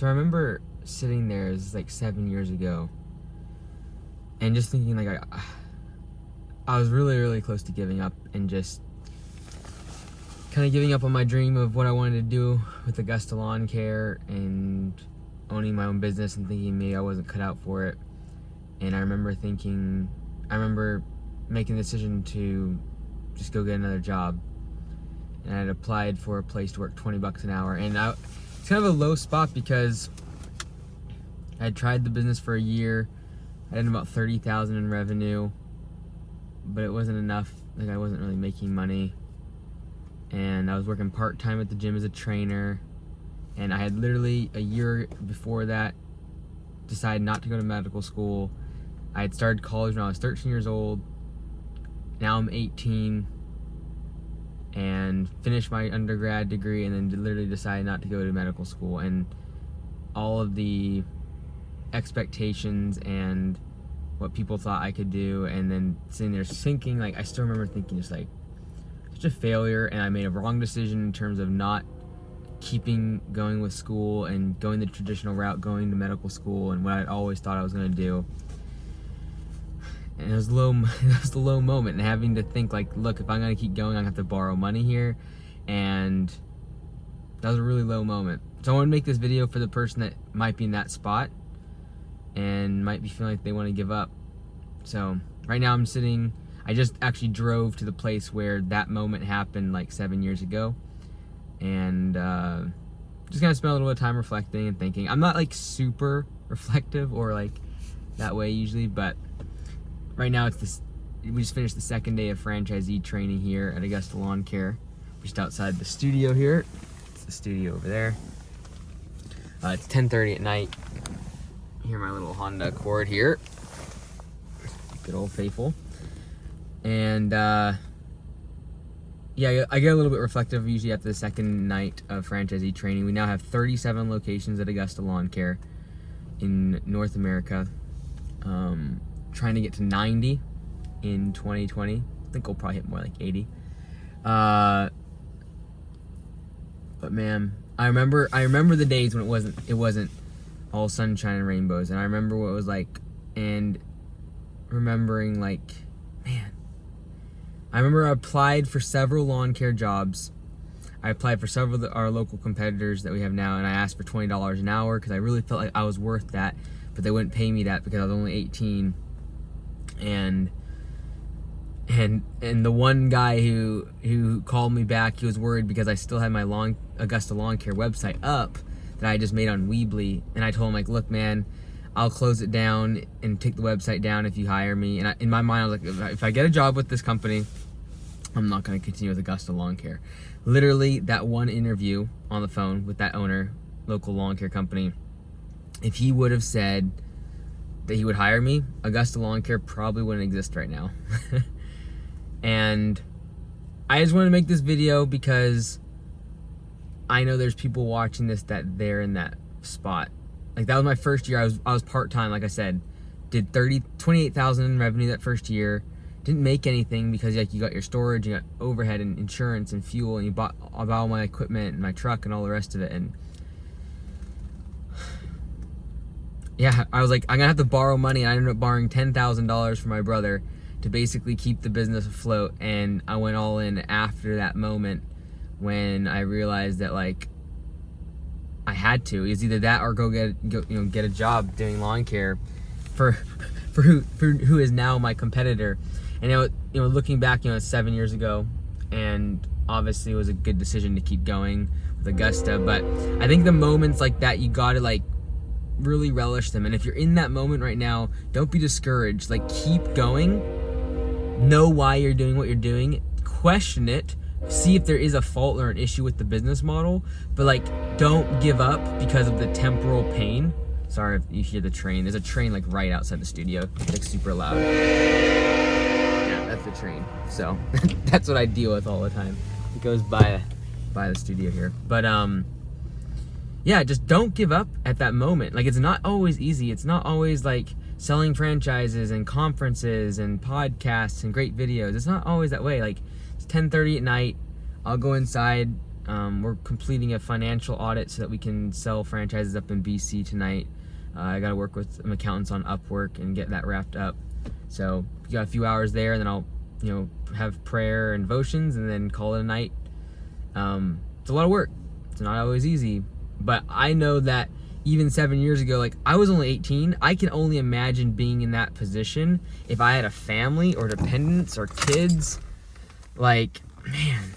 So I remember sitting there, it was like 7 years ago, and just thinking like I was really, really close to giving up and just kind of giving up on my dream of what I wanted to do with Augusta Lawn Care and owning my own business, and thinking maybe I wasn't cut out for it. And I remember making the decision to just go get another job. And I had applied for a place to work $20 an hour. And it's kind of a low spot because I had tried the business for a year. I had about $30,000 in revenue, but it wasn't enough. Like, I wasn't really making money. And I was working part-time at the gym as a trainer. And I had literally a year before that decided not to go to medical school. I had started college when I was 13 years old. Now I'm 18 and finished my undergrad degree, and then literally decided not to go to medical school. And all of the expectations and what people thought I could do, and then sitting there thinking, like, I still remember thinking just like, such a failure, and I made a wrong decision in terms of not keeping going with school and going the traditional route, going to medical school, and what I'd always thought I was going to do. And it was the low moment, and having to think like, look, if I'm going to keep going, I'm going to have to borrow money here. And that was a really low moment. So I want to make this video for the person that might be in that spot and might be feeling like they want to give up. So right now I just actually drove to the place where that moment happened like 7 years ago. And just gonna spend a little bit of time reflecting and thinking. I'm not like super reflective or like that way usually, but right now we just finished the second day of franchisee training here at Augusta Lawn Care, just outside the studio here. It's the studio over there. It's 10:30 at night. Hear my little Honda Accord here. Good old faithful. And yeah, I get a little bit reflective usually after the second night of franchisee training. We now have 37 locations at Augusta Lawn Care in North America. Trying to get to 90 in 2020. I think we'll probably hit more like 80. But man, I remember the days when it wasn't all sunshine and rainbows, and I remember what it was like, and remembering like, man, I remember I applied for several lawn care jobs. I applied for several of our local competitors that we have now, and I asked for $20 an hour because I really felt like I was worth that, but they wouldn't pay me that because I was only 18. And the one guy who called me back, he was worried because I still had my Augusta Lawn Care website up that I just made on Weebly, and I told him like, look man, I'll close it down and take the website down if you hire me. And in my mind I was like, if I get a job with this company, I'm not going to continue with Augusta Lawn Care. Literally that one interview on the phone with that owner, local lawn care company, if he would have said that he would hire me, Augusta Lawn Care probably wouldn't exist right now. And I just want to make this video because I know there's people watching this that they're in that spot. Like, that was my first year. I was part-time, like I said. Did $28,000 in revenue that first year. Didn't make anything because like you got your storage, you got overhead and insurance and fuel, and you bought all my equipment and my truck and all the rest of it. And yeah, I was like, I'm gonna have to borrow money, and I ended up borrowing $10,000 from my brother to basically keep the business afloat. And I went all in after that moment when I realized that like I had to. It was either that or go get a job doing lawn care for who is now my competitor. And looking back, it's 7 years ago, and obviously it was a good decision to keep going with Augusta. But I think the moments like that, you gotta like really relish them. And if you're in that moment right now, don't be discouraged. Like, keep going. Know why you're doing what you're doing. Question it. See if there is a fault or an issue with the business model. But like, don't give up because of the temporal pain. Sorry if you hear the train. There's a train like right outside the studio. It's like super loud. Yeah, that's the train. So that's what I deal with all the time. It goes by the studio here. But yeah, just don't give up at that moment. Like, it's not always easy. It's not always like selling franchises and conferences and podcasts and great videos. It's not always that way. Like, it's 10:30 at night. I'll go inside We're completing a financial audit so that we can sell franchises up in BC tonight. I got to work with some accountants on Upwork and get that wrapped up. So we got a few hours there, and then I'll, have prayer and devotions, and then call it a night. It's a lot of work. It's not always easy, but I know that even 7 years ago, like, I was only 18. I can only imagine being in that position if I had a family or dependents or kids. Like, man,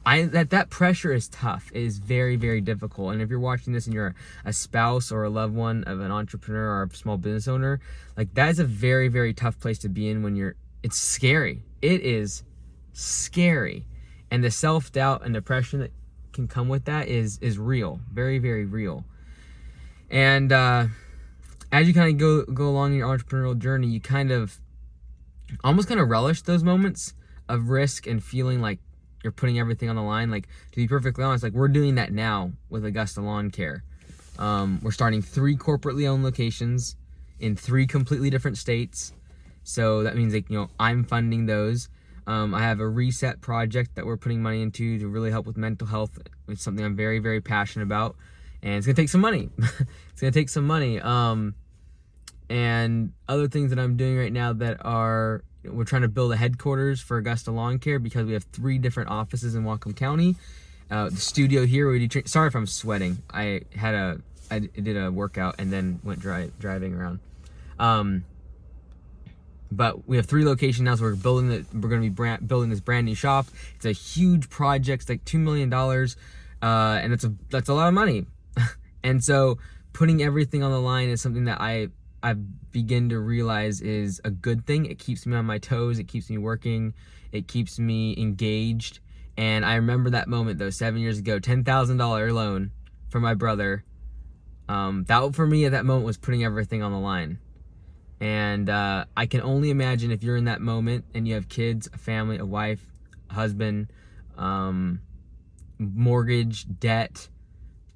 that pressure is tough. It is very, very difficult. And if you're watching this and you're a spouse or a loved one of an entrepreneur or a small business owner, like, that is a very, very tough place to be in when it's scary. It is scary. And the self-doubt and depression that can come with that is real. Very, very real. And as you kind of go along your entrepreneurial journey, you almost relish those moments of risk and feeling like you're putting everything on the line. Like, to be perfectly honest, like, we're doing that now with Augusta Lawn Care. We're starting 3 corporately owned locations in 3 completely different states. So that means, like, I'm funding those. I have a reset project that we're putting money into to really help with mental health. It's something I'm very, very passionate about. And it's going to take some money. It's going to take some money. And other things that I'm doing right now that are, we're trying to build a headquarters for Augusta Lawn Care because we have 3 different offices in Whatcom County. The studio here, we do sorry if I'm sweating. I did a workout and then went driving around. But we have 3 locations now, so we're going to be building this brand new shop. It's a huge project. It's like $2 million. And that's a lot of money. And so putting everything on the line is something that I begin to realize is a good thing. It keeps me on my toes. It keeps me working. It keeps me engaged. And I remember that moment, though, 7 years ago, $10,000 loan for my brother. That, for me, at that moment, was putting everything on the line. And I can only imagine if you're in that moment and you have kids, a family, a wife, a husband, mortgage, debt,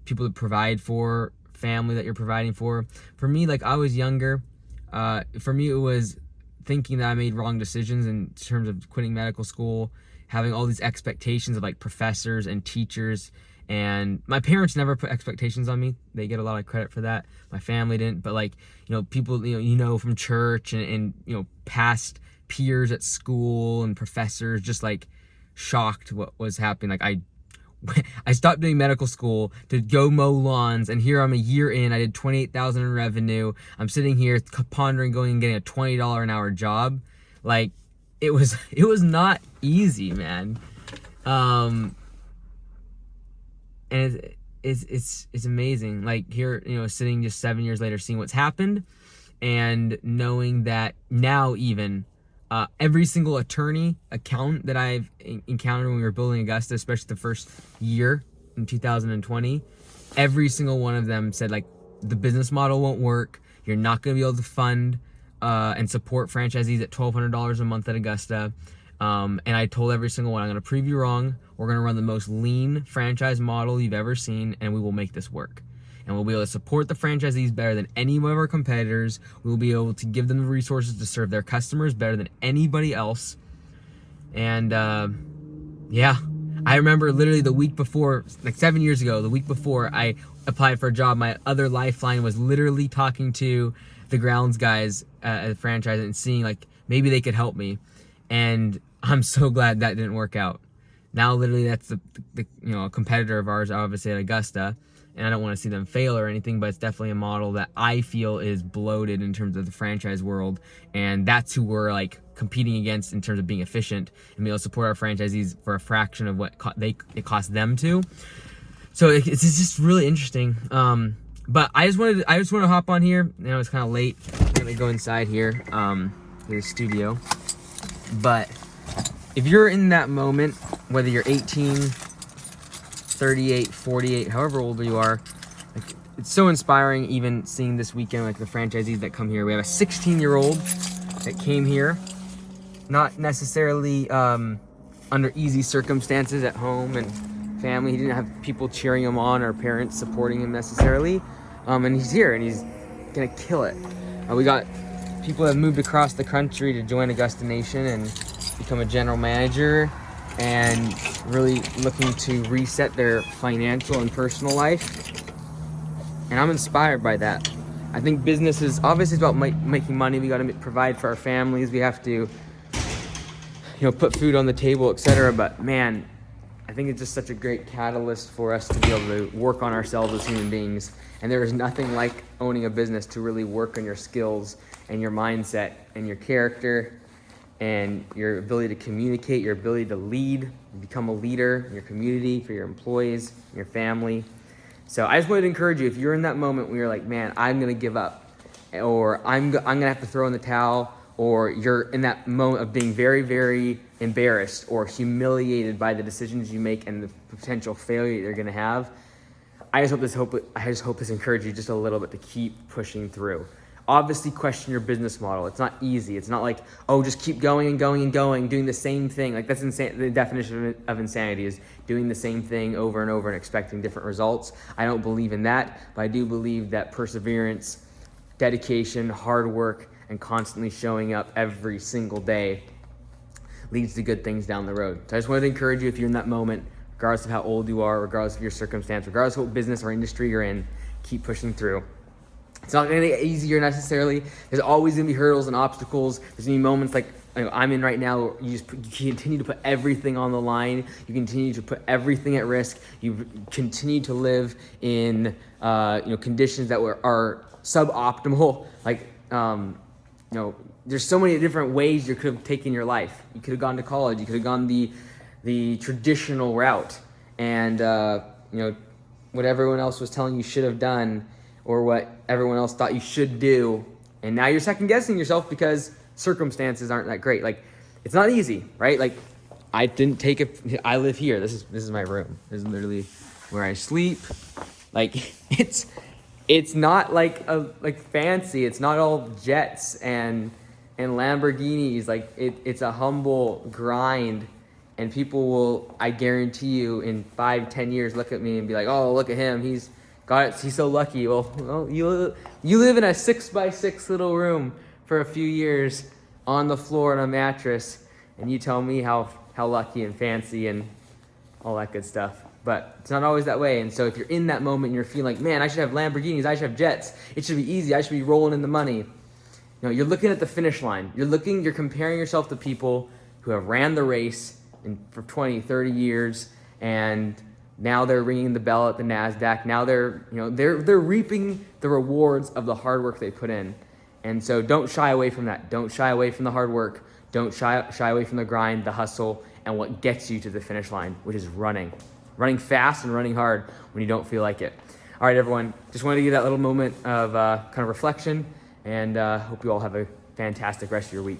people to provide for, family that you're providing for. For me, like, I was younger. For me, it was thinking that I made wrong decisions in terms of quitting medical school, having all these expectations of, like, professors and teachers. And my parents never put expectations on me. They get a lot of credit for that. My family didn't. But, like, people, from church and past peers at school and professors just, like, shocked what was happening. Like, I stopped doing medical school to go mow lawns, and here I'm a year in. I did $28,000 in revenue. I'm sitting here pondering going and getting a $20 an hour job. Like, it was not easy, man. And it's amazing. Like, here, sitting just 7 years later, seeing what's happened, and knowing that now even. Every single attorney, accountant that I've encountered when we were building Augusta, especially the first year in 2020, every single one of them said, like, the business model won't work. You're not going to be able to fund and support franchisees at $1,200 a month at Augusta. And I told every single one, I'm going to prove you wrong. We're going to run the most lean franchise model you've ever seen, and we will make this work. And we'll be able to support the franchisees better than any of our competitors. We will be able to give them the resources to serve their customers better than anybody else. And yeah, I remember literally the week before, like 7 years ago, the week before I applied for a job, my other lifeline was literally talking to the grounds guys at the franchise and seeing, like, maybe they could help me. And I'm so glad that didn't work out. Now, literally, that's a competitor of ours, obviously, at Augusta. And I don't want to see them fail or anything, but it's definitely a model that I feel is bloated in terms of the franchise world. And that's who we're, like, competing against in terms of being efficient and be able to support our franchisees for a fraction of what it costs them to. So it's just really interesting. But I just want to hop on here. It's kind of late. I'm going to go inside here, to the studio. But if you're in that moment, whether you're 18, 38, 48, however old you are, like, it's so inspiring even seeing this weekend, like, the franchisees that come here. We have a 16-year-old that came here, not necessarily under easy circumstances at home and family. He didn't have people cheering him on or parents supporting him necessarily. And he's here and he's gonna kill it. We got people that have moved across the country to join Augusta Nation and become a general manager. and really looking to reset their financial and personal life. And I'm inspired by that. I think business is obviously about making money. We got to provide for our families. We have to, put food on the table, etc. But man, I think it's just such a great catalyst for us to be able to work on ourselves as human beings. And there is nothing like owning a business to really work on your skills and your mindset and your character and your ability to communicate, your ability to lead, become a leader in your community, for your employees, your family. So I just wanted to encourage you, if you're in that moment where you're like, man, I'm going to give up, or I'm going to have to throw in the towel, or you're in that moment of being very, very embarrassed or humiliated by the decisions you make and the potential failure you're going to have, I just hope this encourages you just a little bit to keep pushing through. Obviously, question your business model. It's not easy. It's not like, oh, just keep going and going and going, doing the same thing. Like, that's insane. The definition of insanity is doing the same thing over and over and expecting different results. I don't believe in that, but I do believe that perseverance, dedication, hard work, and constantly showing up every single day leads to good things down the road. So I just wanted to encourage you, if you're in that moment, regardless of how old you are, regardless of your circumstance, regardless of what business or industry you're in, keep pushing through. It's not going to get easier necessarily. There's always going to be hurdles and obstacles. There's going to be moments like I'm in right now where you continue to put everything on the line. You continue to put everything at risk. You continue to live in conditions that are suboptimal. Like there's so many different ways you could have taken your life. You could have gone to college. You could have gone the traditional route, and what everyone else was telling you should have done, or what everyone else thought you should do, and now you're second guessing yourself because circumstances aren't that great. Like, it's not easy, right? Like, I didn't take it. I live here. This is my room. This is literally where I sleep. Like, it's not like fancy. It's not all jets and Lamborghinis. Like, it's a humble grind, and people will, I guarantee you, in 5-10 years look at me and be like, oh, look at him, he's so lucky. Well, you live in a 6x6 little room for a few years on the floor on a mattress, and you tell me how lucky and fancy and all that good stuff. But it's not always that way. And so if you're in that moment and you're feeling like, man, I should have Lamborghinis, I should have jets, it should be easy, I should be rolling in the money. You're looking at the finish line. You're comparing yourself to people who have ran the race for 20, 30 years, and now they're ringing the bell at the NASDAQ. Now they're reaping the rewards of the hard work they put in. And so don't shy away from that. Don't shy away from the hard work. Don't shy away from the grind, the hustle, and what gets you to the finish line, which is running fast and running hard when you don't feel like it. All right, everyone. Just wanted to give that little moment of kind of reflection, and hope you all have a fantastic rest of your week.